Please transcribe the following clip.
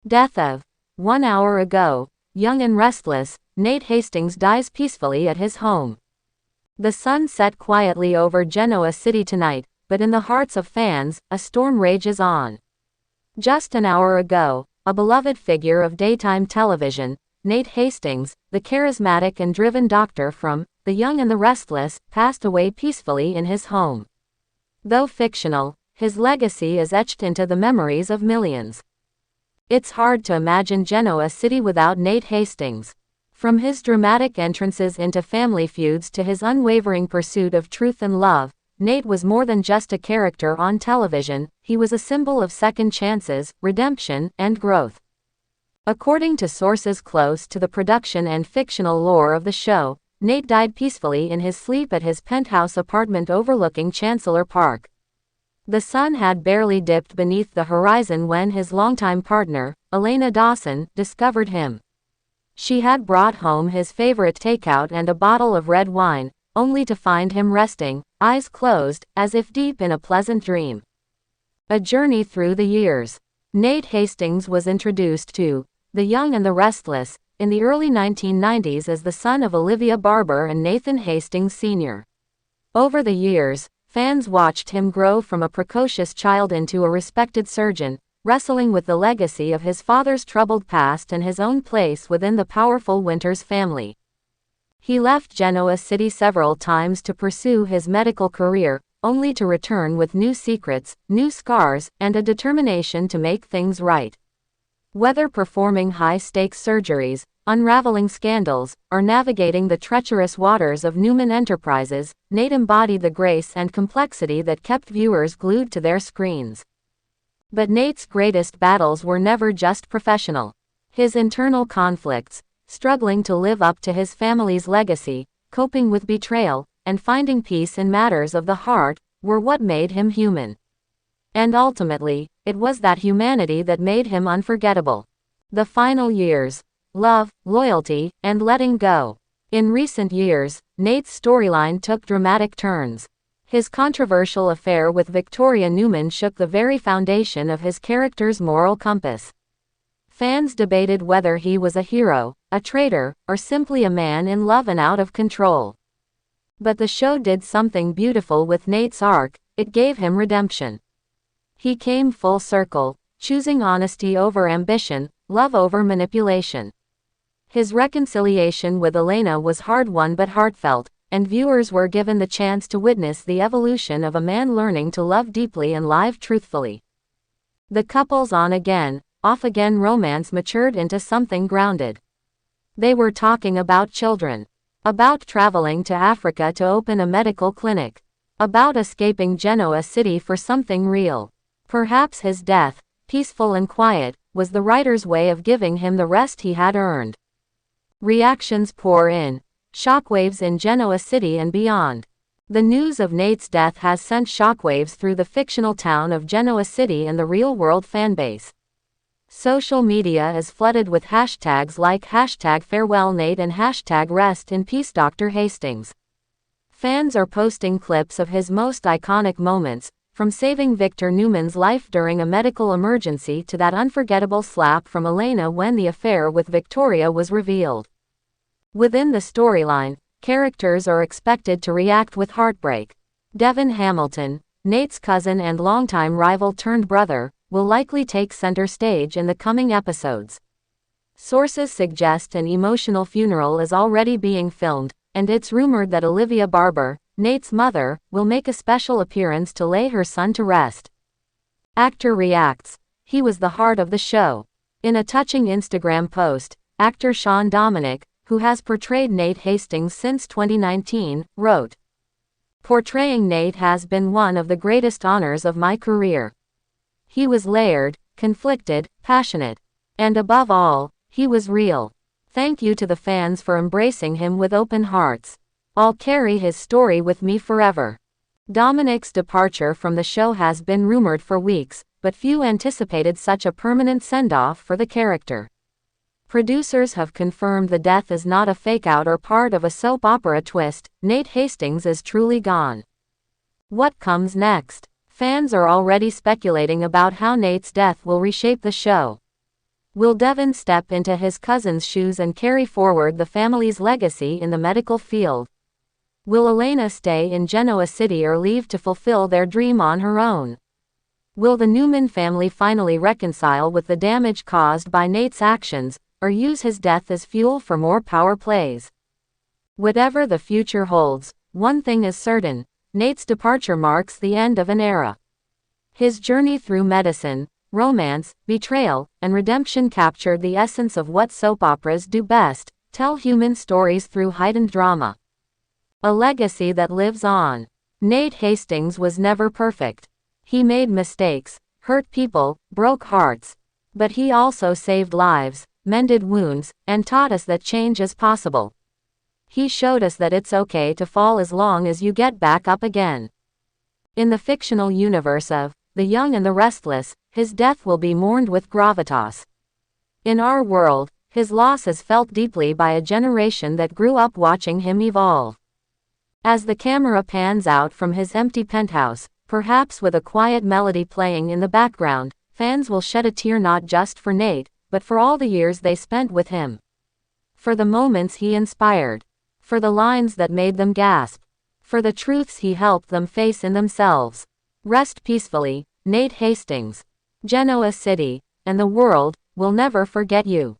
Death of 1 hour ago, young and restless, Nate Hastings dies peacefully at his home. The sun set quietly over Genoa City tonight, but in the hearts of fans, a storm rages on. Just an hour ago, a beloved figure of daytime television, Nate Hastings, the charismatic and driven doctor from The Young and the Restless, passed away peacefully in his home. Though fictional, his legacy is etched into the memories of millions. It's hard to imagine Genoa City without Nate Hastings. From his dramatic entrances into family feuds to his unwavering pursuit of truth and love, Nate was more than just a character on television, he was a symbol of second chances, redemption, and growth. According to sources close to the production and fictional lore of the show, Nate died peacefully in his sleep at his penthouse apartment overlooking Chancellor Park. The sun had barely dipped beneath the horizon when his longtime partner, Elena Dawson, discovered him. She had brought home his favorite takeout and a bottle of red wine, only to find him resting, eyes closed, as if deep in a pleasant dream. A journey through the years. Nate Hastings was introduced to The Young and the Restless in the early 1990s as the son of Olivia Barber and Nathan Hastings Sr. Over the years, fans watched him grow from a precocious child into a respected surgeon, wrestling with the legacy of his father's troubled past and his own place within the powerful Winters family. He left Genoa City several times to pursue his medical career, only to return with new secrets, new scars, and a determination to make things right. Whether performing high-stakes surgeries, unraveling scandals, or navigating the treacherous waters of Newman Enterprises, Nate embodied the grace and complexity that kept viewers glued to their screens. But Nate's greatest battles were never just professional. His internal conflicts, struggling to live up to his family's legacy, coping with betrayal, and finding peace in matters of the heart, were what made him human. And ultimately, it was that humanity that made him unforgettable. The final years. Love, loyalty, and letting go. In recent years, Nate's storyline took dramatic turns. His controversial affair with Victoria Newman shook the very foundation of his character's moral compass. Fans debated whether he was a hero, a traitor, or simply a man in love and out of control. But the show did something beautiful with Nate's arc, it gave him redemption. He came full circle, choosing honesty over ambition, love over manipulation. His reconciliation with Elena was hard-won but heartfelt, and viewers were given the chance to witness the evolution of a man learning to love deeply and live truthfully. The couple's on-again, off-again romance matured into something grounded. They were talking about children, about traveling to Africa to open a medical clinic, about escaping Genoa City for something real. Perhaps his death, peaceful and quiet, was the writer's way of giving him the rest he had earned. Reactions pour in. Shockwaves in Genoa City and beyond. The news of Nate's death has sent shockwaves through the fictional town of Genoa City and the real-world fanbase. Social media is flooded with hashtags like #FarewellNate and #RestInPeaceDr Hastings. Fans are posting clips of his most iconic moments, from saving Victor Newman's life during a medical emergency to that unforgettable slap from Elena when the affair with Victoria was revealed. Within the storyline, characters are expected to react with heartbreak. Devin Hamilton, Nate's cousin and longtime rival turned brother, will likely take center stage in the coming episodes. Sources suggest an emotional funeral is already being filmed, and it's rumored that Olivia Barber, Nate's mother, will make a special appearance to lay her son to rest. Actor reacts. He was the heart of the show. In a touching Instagram post, actor Sean Dominic, who has portrayed Nate Hastings since 2019, wrote, "Portraying Nate has been one of the greatest honors of my career. He was layered, conflicted, passionate. And above all, he was real. Thank you to the fans for embracing him with open hearts. I'll carry his story with me forever." Dominic's departure from the show has been rumored for weeks, but few anticipated such a permanent send-off for the character. Producers have confirmed the death is not a fake-out or part of a soap opera twist. Nate Hastings is truly gone. What comes next? Fans are already speculating about how Nate's death will reshape the show. Will Devon step into his cousin's shoes and carry forward the family's legacy in the medical field? Will Elena stay in Genoa City or leave to fulfill their dream on her own? Will the Newman family finally reconcile with the damage caused by Nate's actions, or use his death as fuel for more power plays? Whatever the future holds, one thing is certain: Nate's departure marks the end of an era. His journey through medicine, romance, betrayal, and redemption captured the essence of what soap operas do best: tell human stories through heightened drama. A legacy that lives on. Nate Hastings was never perfect. He made mistakes, hurt people, broke hearts. But he also saved lives, mended wounds, and taught us that change is possible. He showed us that it's okay to fall as long as you get back up again. In the fictional universe of The Young and the Restless, his death will be mourned with gravitas. In our world, his loss is felt deeply by a generation that grew up watching him evolve. As the camera pans out from his empty penthouse, perhaps with a quiet melody playing in the background, fans will shed a tear not just for Nate, but for all the years they spent with him. For the moments he inspired. For the lines that made them gasp. For the truths he helped them face in themselves. Rest peacefully, Nate Hastings. Genoa City, and the world, will never forget you.